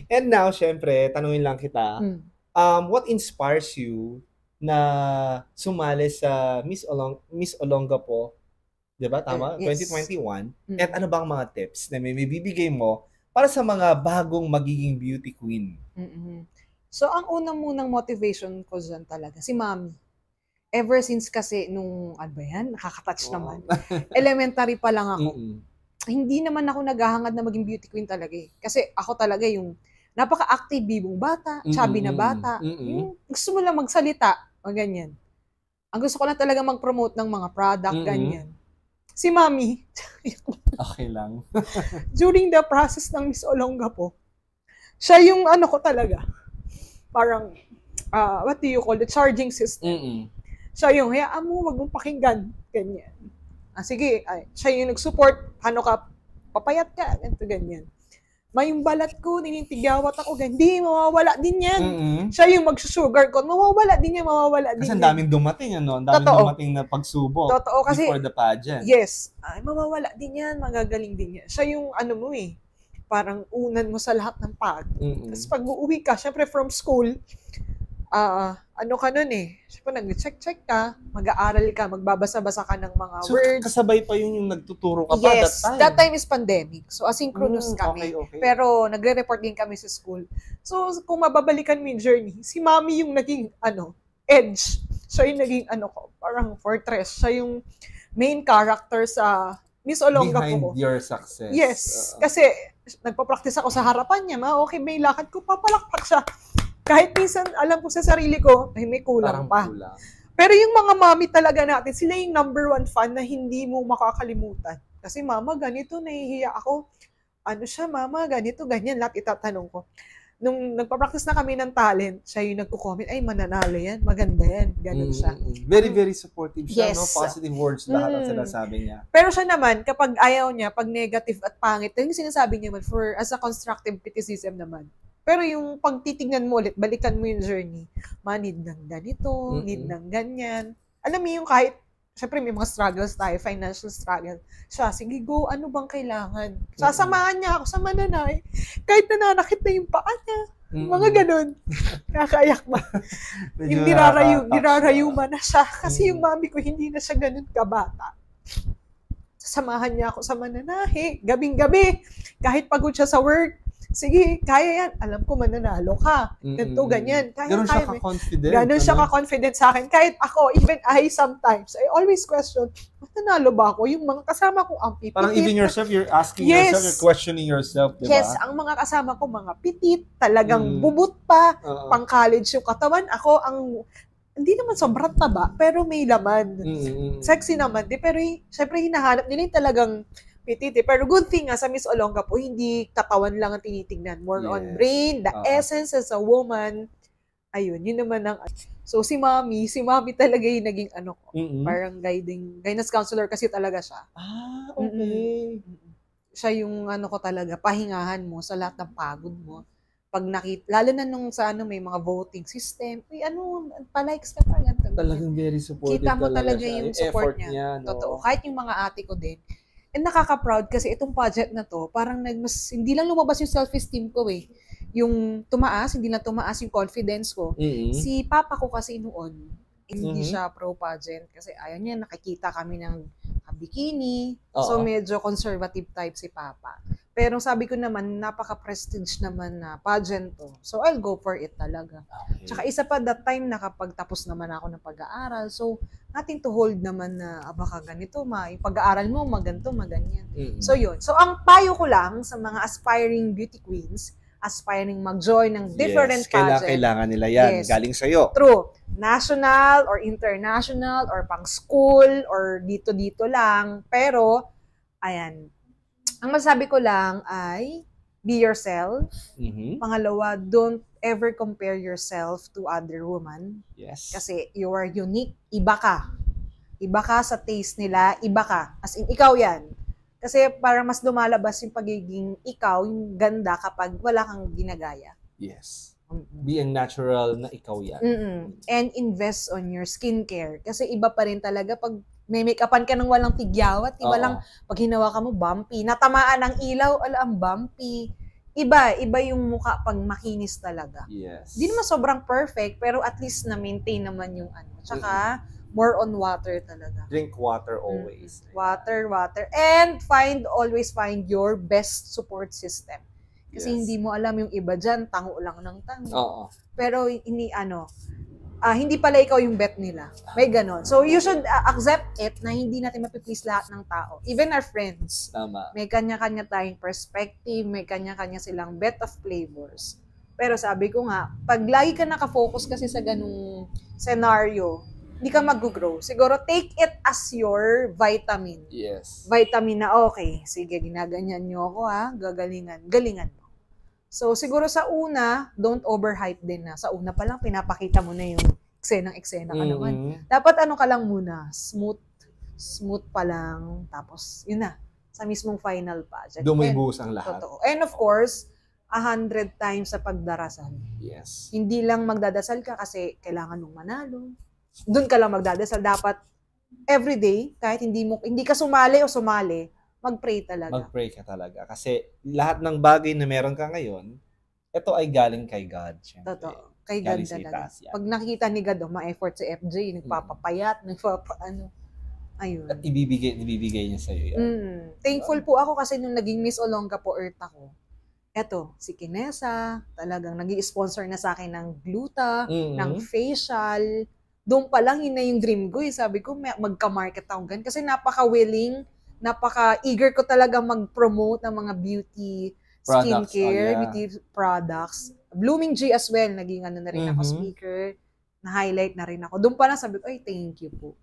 And now, syempre, tanungin lang kita, Mm. what inspires you na sumali sa Miss Olongapo, 'di ba? Tama? Yes. 2021. At Mm. ano ba ang mga tips na may bibigay mo para sa mga bagong magiging beauty queen? Mm. So, ang unang munang motivation ko dyan talaga, si Mommy. Ever since kasi nung, ano ba yan, nakaka-touch naman. Oo. Elementary pa lang ako. Mm. Hindi naman ako naghahangad na maging beauty queen talaga eh. Kasi ako talaga yung napaka-active bibong bata, chubby na Mm. bata. Mm. Yung gusto mo lang magsalita, o ganyan. Ang gusto ko lang talaga mag-promote ng mga product, Mm. ganyan. Si Mommy, Okay lang. during the process ng Miss Olongapo, siya yung ano ko talaga, parang, what do you call it, charging system. Mm. Siya yung, hayaan mo, wag mong pakinggan, ganyan. Sige, siya yung nag-support, ano ka, papayat ka, ganito, ganyan. May yung balat ko, ninitigawat ako, hindi, mawawala din yan. Mm. Siya yung mag-sugar ko, mawawala din yan, mawawala din Kasi yan. ang daming dumating, ano? Ang daming Totoo. dumating na pagsubok Totoo, kasi, before the pageant. yes, mawawala din yan, magagaling din yan. Siya yung, ano mo eh, parang unan mo sa lahat ng pag. Mm. Tapos pag uuwi ka, syempre from school, ano ka nun eh, syempre nag-check-check ka, mag-aaral ka, magbabasa-basa ka ng mga So, words. kasabay pa yun yung nagtuturo ka pa Yes, that time. is pandemic. So, asynchronous kami. Okay. Pero, nagre-report din kami sa school. So, kung mababalikan mo yung journey, si Mommy yung naging, edge. Siya yung naging, ko, parang fortress. Siya yung main character sa Miss Olongapo Behind ko. your success. Yes. Kasi, nagpa-practice ako sa harapan niya. Okay, may lakad ko, papalakpak siya. Kahit minsan, alam ko sa sarili ko, ay may kulang Parang pa. kulang. Pero yung mga mommy talaga natin, sila yung number one fan na hindi mo makakalimutan. Kasi mama, ganito, nahihiya ako. Ano siya, mama, ganito, ganyan, lahat itatanong ko. Nung nagpa-practice na kami ng talent, siya yung nagko-comment, ay, mananalo yan, maganda yan, ganun siya. Very, very supportive siya, Yes. no? Positive words lahat ang sinasabi niya. Pero siya naman, kapag ayaw niya, pag negative at pangit, yung sinasabi niya man, as a constructive criticism naman. Pero yung pag titignan mo ulit, balikan mo yung journey, need ng ganito, need ng ganyan. Alam mo yung kahit, syempre may mga struggles tayo, financial struggle. Siya, sige go, ano bang kailangan? Sasamahan niya ako sa mananay. Kahit nananakit na yung paa niya. Mga ganun. Kakaiyak ba? Yung dirarayuma na siya. Kasi yung mami ko, hindi na siya ganun kabata. Sasamahan niya ako sa mananahi. Gabing-gabi. Kahit pagod siya sa work, sige, kaya yan. Alam ko mananalo ka. Ganito, ganyan. Ganun siya ka-confident. Ganun siya ka-confident sa akin. Kahit ako, even I sometimes, I always question, mananalo ba ako? Yung mga kasama ko, ang pipitit. Parang even yourself, you're asking yourself, you're questioning yourself, diba? Yes, ang mga kasama ko, mga pitit, talagang bubut pa, pang-college yung katawan. Ako, hindi naman sobrang taba, pero may laman. Sexy naman. Pero, syempre, hinahanap nila yung talagang pititi. Pero good thing sa Miss Olongapo, hindi katawan lang ang tinitingnan. More on brain, the essence as a woman. Ayun, yun naman ang... So, si Mommy talaga yung naging parang guidance counselor kasi talaga siya. Okay. Siya yung ko talaga, pahingahan mo sa lahat ng pagod mo. Pag lalo na nung sa may mga voting system, pa-likes ka pa. Talagang very supportive. Kita mo talaga yung support niya. No? Totoo. Kahit yung mga ate ko din. And nakaka-proud kasi itong project na to, parang hindi lang lumabas yung self-esteem ko eh. Yung hindi lang tumaas yung confidence ko. Si papa ko kasi noon, hindi siya pro-pageant kasi ayaw niya, nakikita kami ng bikini. So medyo conservative type si papa. Pero sabi ko naman, napaka-prestige naman na pageant to. So I'll go for it talaga. Okay. Tsaka isa pa that time, nakapagtapos naman ako ng pag-aaral. So nothing to hold naman na baka ganito, yung pag-aaral mo, maganto, maganyan. So yun. So ang payo ko lang sa mga aspiring beauty queens, aspiring mag-join ng different pageant. Kailangan nila yan. Galing sa'yo. True. National or international or pang school or dito-dito lang. Pero, ayan. Ang masabi ko lang ay be yourself. Pangalawa, don't ever compare yourself to other women. Yes. Kasi you are unique. Iba ka. Iba ka sa taste nila. Iba ka. As in, ikaw yan. Kasi para mas lumalabas yung pagiging ikaw, yung ganda kapag wala kang ginagaya. Yes. Being natural na ikaw yan. And invest on your skincare. Kasi iba pa rin talaga pag may make-upan ka ng walang tigyawat, iba lang pag hinawa ka mo, bumpy. Natamaan ng ilaw, ang bumpy. iba yung mukha pag makinis talaga. Yes. Di naman sobrang perfect, pero at least na-maintain naman yung ano. Tsaka, more on water talaga. Drink water always. Water. And always find your best support system. Kasi hindi mo alam yung iba dyan, tango lang ng tango. Oo. Pero hindi pala ikaw yung bet nila. May ganon. So, you should accept it na hindi natin mapiplease lahat ng tao. Even our friends. Tama. May kanya-kanya tayong perspective, may kanya-kanya silang bet of flavors. Pero sabi ko nga, pag lagi ka nakafocus kasi sa ganung scenario, hindi ka mag-grow. Siguro, take it as your vitamin. Yes. Vitamin na, okay, sige, ginaganyan nyo ako galingan mo. So, siguro sa una, don't overhype din na. Sa una pa lang, pinapakita mo na yung eksena ka naman. Dapat ka lang muna, smooth pa lang, tapos, yun na, sa mismong final pageant. Dumibus ang lahat. Totoo. And of course, 100 times sa pagdarasal. Yes. Hindi lang magdadasal ka kasi kailangan mong manalo. Doon ka lang magdadasal. Dapat, everyday, kahit hindi ka sumali, mag-pray talaga. Mag-pray ka talaga. Kasi lahat ng bagay na meron ka ngayon, ito ay galing kay God. Syempre. Totoo. Kay God talaga. Pag nakikita ni God, ma-effort si FJ, nagpapapayat, ayun. At ibibigay niya sa'yo yan. Thankful po ako kasi nung naging Miss Olonga po Earth ako, eto, si Kinesa, talagang nag-i-sponsor na sa akin ng gluta, ng facial. Doon pa lang, yun na yung dream ko. Sabi ko, magka-market ako ganun. Kasi napaka-willing, napaka-eager ko talaga mag-promote ng mga beauty, skincare, beauty products. Blooming G as well, naging na rin ako speaker, na-highlight na rin ako. Doon pa lang sabi ko, ay, thank you po.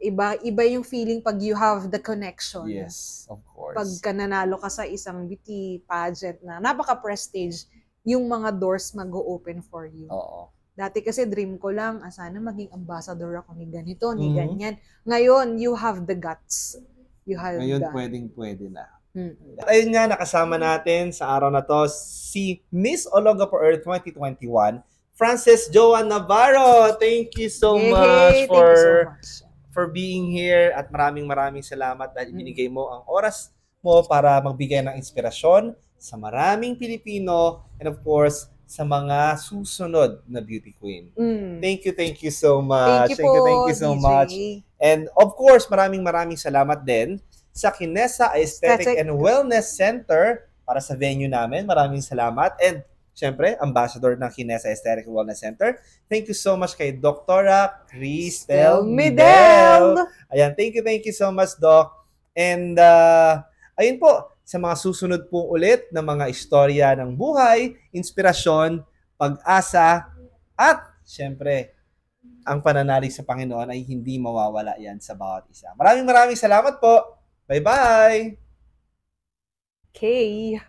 Iba yung feeling pag you have the connection. Yes, of course. Pag nanalo ka sa isang beauty pageant na napaka-prestige, yung mga doors mag-o-open for you. Oo. Dati kasi dream ko lang, sana maging ambassador ako ni ganito, ni ganyan. Ngayon, you have the guts. Ngayon, pwedeng-pwede na. At ayun nga, nakasama natin sa araw na to si Miss Olonga po Earth 2021, Frances Joan Navarro. Thank you so much for being here at maraming salamat dahil binigay mo ang oras mo para magbigay ng inspirasyon sa maraming Pilipino and of course, sa mga susunod na beauty queen. Thank you so much. Thank you so much. And of course, maraming salamat din sa Kinesa Aesthetic and Wellness Center para sa venue namin. Maraming salamat. And syempre, ambassador ng Kinesa Aesthetic and Wellness Center. Thank you so much kay Dr. Cristel Midel. Ayan, thank you so much, Doc. And ayun po, sa mga susunod po ulit na mga istorya ng buhay, inspirasyon, pag-asa, at syempre, ang pananalig sa Panginoon ay hindi mawawala yan sa bawat isa. Maraming salamat po. Bye-bye! Okay.